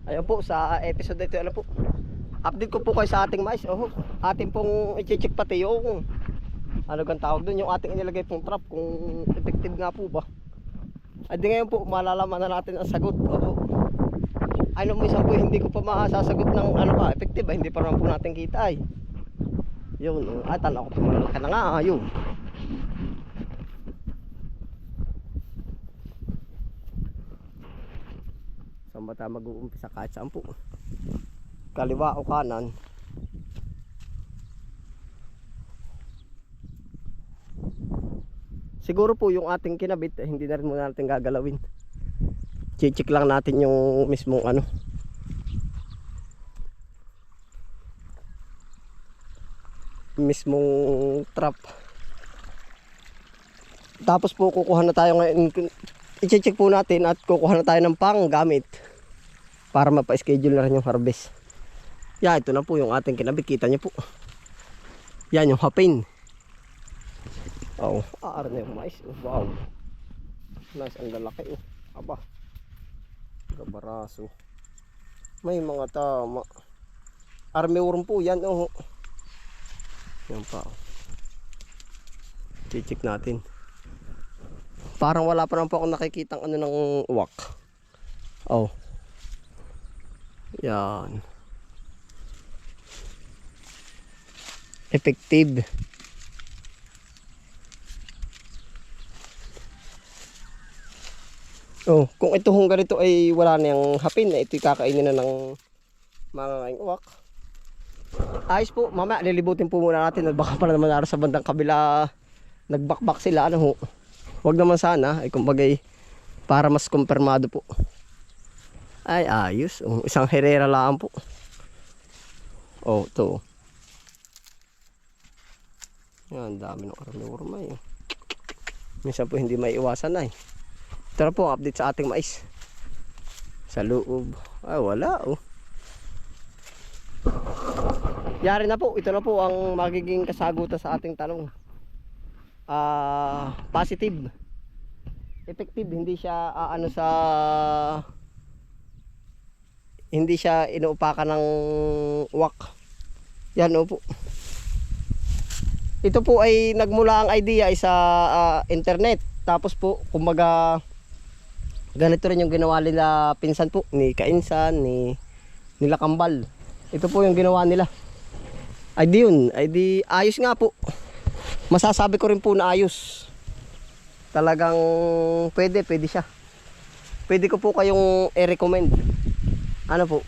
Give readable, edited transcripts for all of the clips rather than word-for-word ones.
Ayun po sa episode ito, ano po, update ko po kayo sa ating mais. Oh, ating pong i-check pati yung ano gang tawag doon, yung ating inilagay pong trap kung effective nga po ba. Ay di ngayon po malalaman na natin ang sagot. Oh, ano minsan po hindi ko pa masasagot ng ano ka effective, hindi pa naman po natin kita ay. Yun, ay tanaw ko po malaki na nga, ayun. Saan ba tayo mag-uumpisa kahit saan po? Kaliwa o kanan? Siguro po yung ating kinabit hindi na rin muna natin gagalawin. Check lang natin yung mismong ano, mismong trap. Tapos po kukuha na tayo ngayon, i-check po natin at kukuha na tayo ng panggamit para mapa-schedule na rin yung harvest. Yan, ito na po yung ating kinabit, kita nyo po. Yan yung hapin. Oh, aar na yung mais. Wow, nice, ang lalaki. Oh, aba, gabaraso. May mga tama. Armyworm po yan. Oh, yan pa. Check natin. Parang wala pa naman po akong nakikitang ano ng uwak. Oh, yan. Effective. Oh, kung ito hong ganito ay wala na yung hapin, na ito'y kakainin na ng mga ngayong uwak. Ayos po, mamaya lilibutin po muna natin at baka pa naman nara sa bandang kabila nagbakbak sila, ano ho. Huwag naman sana, ay kumbagay para mas kumpirmado po. Ay ayos, isang herera lang po. Oh, to. Yan, dami ng army-worm eh. Minsan po hindi may iwasan na eh. Ito na po, update sa ating mais. Sa loob. Ay, wala oh. Yari na po, ito na po ang magiging kasagutan sa ating tanong. Positive. Effective, hindi siya ano sa hindi siya inuupakan ng uwak. Yan oh po. Ito po ay nagmula ang idea ay sa internet. Tapos po, kumbaga ganito rin yung ginawa nila pinsan po ni Kainsan, nila Kambal. Ito po yung ginawa nila. Ay di yun, ay di ayos nga po. Masasabi ko rin po na ayos. Talagang pwede siya. Pwede ko po kayong i-recommend. Ano po?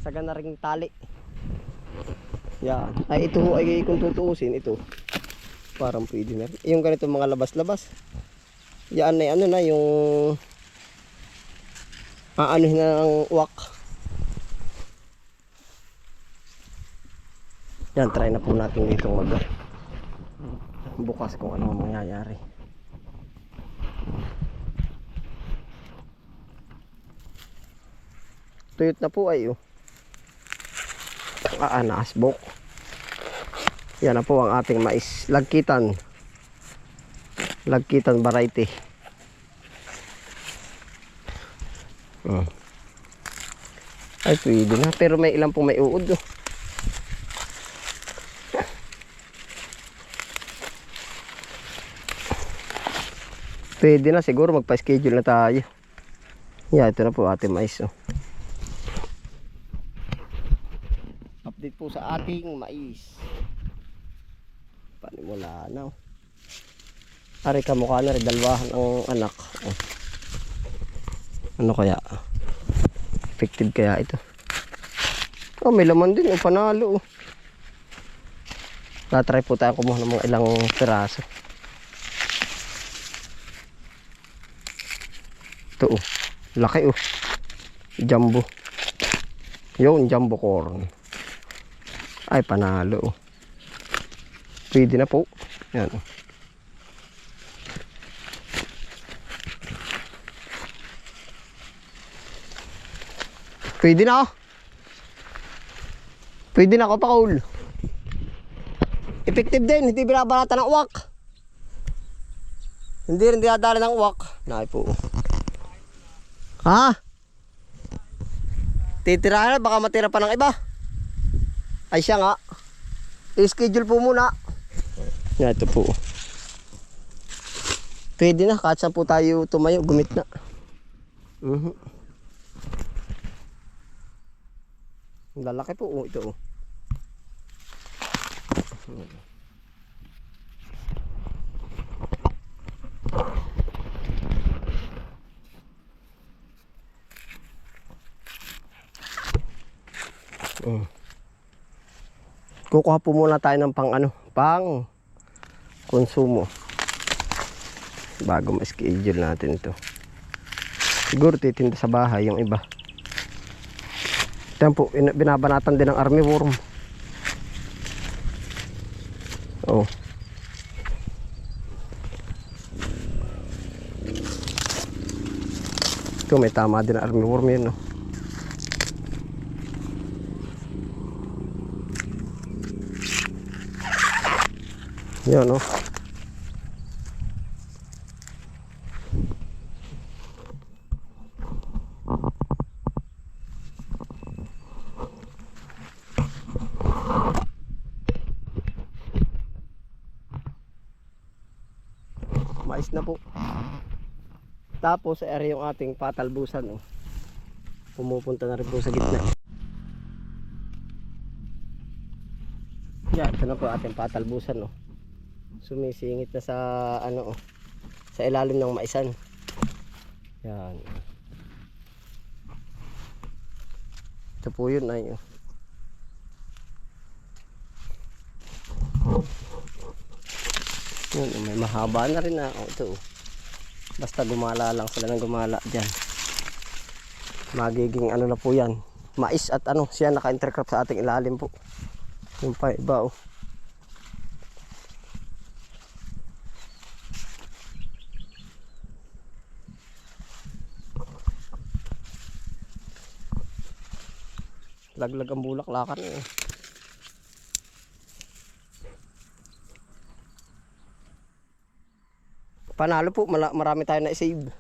Sagana ring tali. Yan. Ay ito ay kung tutuusin ito. Parang pwede na rin. Yung ganito mga labas-labas. Yan na ano na yung aanuhin na ng uwak. Yan, try na po natin dito bukas kung ano mangyayari. Tuyot na po ay oh. Naasbok. Yan na po ang ating mais. Lagkitan variety. Ay pwede na, pero may ilan pong may uod oh. Pwede na siguro, magpa-schedule na tayo. Yeah, ito na po ating mais oh. Update po sa ating mais. Panimula na oh. Ari kamukha na rin, dalawahan ang anak oh. Ano kaya? Effective kaya ito? Oh, may laman din oh, panalo oh. Natry po tayo kumuha ng mga ilang piraso. Ito oh, laki oh. Jumbo. Yun, jumbo corn. Ay, panalo oh. Pwede na po. Yan oh. Pwede na oh. Pwede na ako pa Paul. Effective din, hindi binabalata ng uwak. Hindi rin dinadala ng uwak. Naay po. Ha? Titira na, baka matira pa ng iba. Ay siya nga. I-schedule po muna. Yan, ito po. Pwede na, kahit saan po tayo tumayo, gumit na. Lalaki po, ito. Kukuha po muna tayo ng pang konsumo bago ma-schedule natin ito. Siguro titinda sa bahay yung iba. Ito po, binabanatan din ng armyworm. Oh. Ito may tama din ang armyworm yun, no? Yan, no? Mais na po. Tapos area yung ating patalbusan, no? Pumupunta na rin po sa gitna. Yan, ito na po ating patalbusan, no? Sumisingit na sa sa ilalim ng maisan. Yan. Ito po yun ay yun, may mahaba na rin na ito. Basta gumala lang sila ng gumala dyan. Magiging na po yan. Mais at siya naka-intercrop sa ating ilalim po. Yung pa iba laglag ang bulaklakan Panalo po, marami tayo na i-save.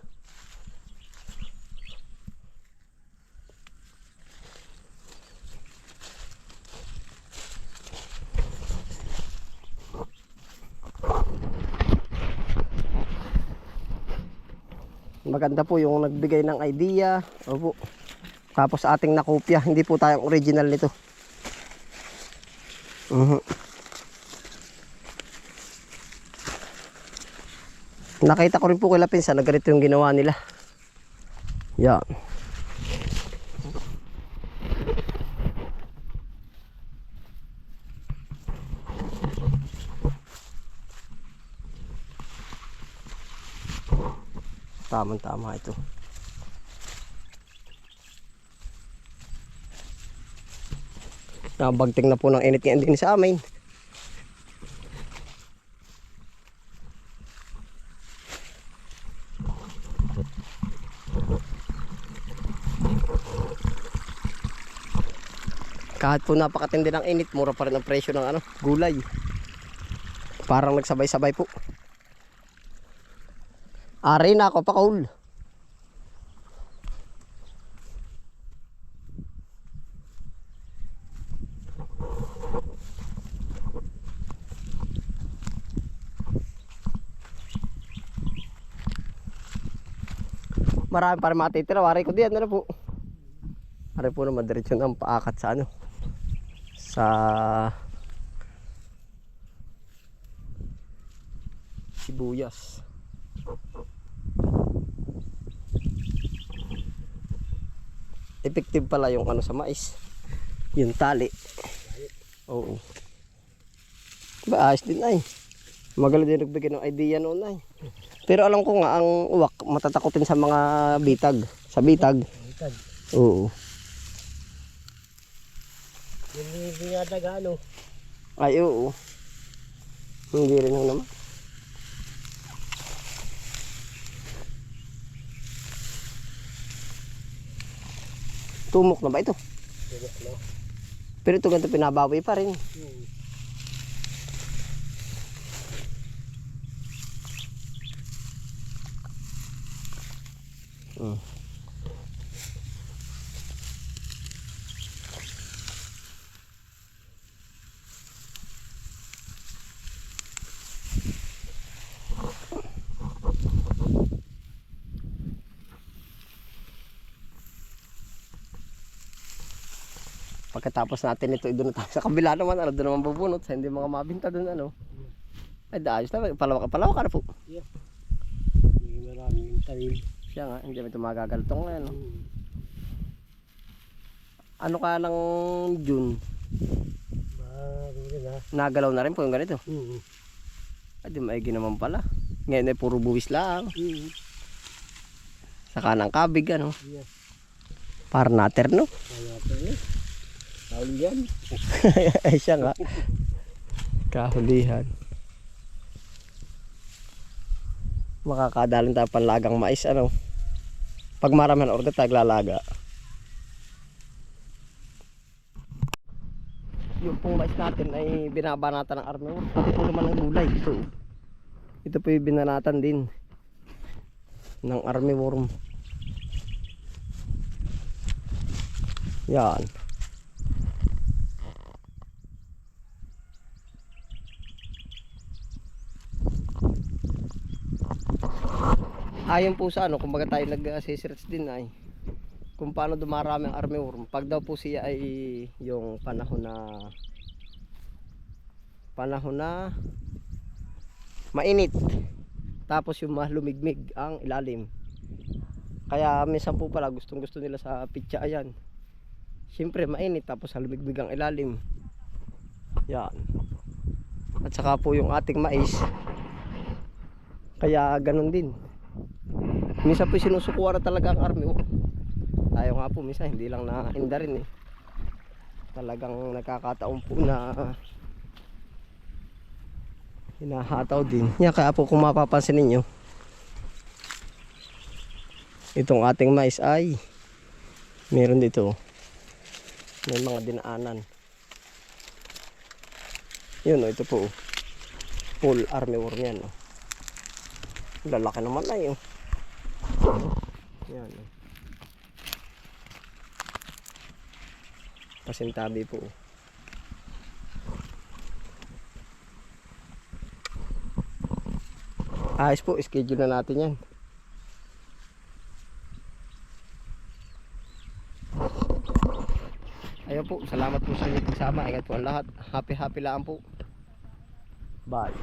Maganda po yung nagbigay ng idea. Opo. Tapos ating nakopya, hindi po tayong original nito. Nakita ko rin po kila pinsan na ganito yung ginawa nila. Yan. Tama ito. Nabagting na po ng init yan din sa amin. Kahit po napakatindi ng init, mura pa rin ang presyo ng gulay. Parang nagsabay-sabay po. Ari na ako pa kaul. Marami pa rin matitira. Wari ko diyan na po. Ari po naman diretso ng paakat sa sa sibuyas. Effective pala yung sa mais. Yung tali. Oo. Ba, ayos din ay. Magaling din nagbigay ng idea noon ay. Pero alam ko nga ang uwak matatakotin sa mga bitag. Sa bitag. Oo. Hindi nga daga Ay, oo. Hindi rin naman. Tumok na ba ito? Tumok na. Pero ito ganito pinabawi pa rin. Pagkatapos natin ito, doon na tayo sa kabila naman, ano, doon naman bubunot, sa hindi mga mabinta doon, ano. Ay, ayos na, palawak ka na po. Yeah. May maraming tanim. Siya nga, hindi mo ito magagaltong ngayon, no? Hmm. Ano ka ng June? Marami na. Nagalaw na rin po yung ganito. Hmm. Ay, di maigi naman pala. Ngayon ay puro buwis lang. Hmm. Saka ng kabig, ano. Yeah. Para nater, no? Kaya ito eh. Kaulian. Ay, siya nga. Kahulihan. Makakadalin tayo panlagang mais, ano. Pag marami ng order, taglalaga. Yung pong mais natin ay binabanatan ng army worm. Ito po naman ang gulay. Ito po yung binanatan din ng army worm. Yan. Ayon po sa ano, kumbaga tayo nag-research din ay kung paano dumarami ang army worm. Pag daw po siya ay yung panahon na mainit, tapos yung lumigmig ang ilalim. Kaya minsan po pala gustong gusto nila sa pitsa ayan. Siyempre mainit tapos lumigmig ang ilalim. Yan. At saka po yung ating mais. Kaya ganun din. Minsan po sinusukuha na talaga ang army worm. Tayo nga po minsan hindi lang nainda rin eh. Talagang nakakataon po na hinahataw din. Kaya po kung mapapansin ninyo, itong ating mais ay meron dito. May mga dinaanan. Yun o, ito po. Full army worm yan o. Lalaki naman na yun. Yan o. Pasintabi po. Ayos po, schedule na natin yan. Ayun po, salamat po sa inyong pagsama. Ingat po ang lahat. Happy lang po. Bye.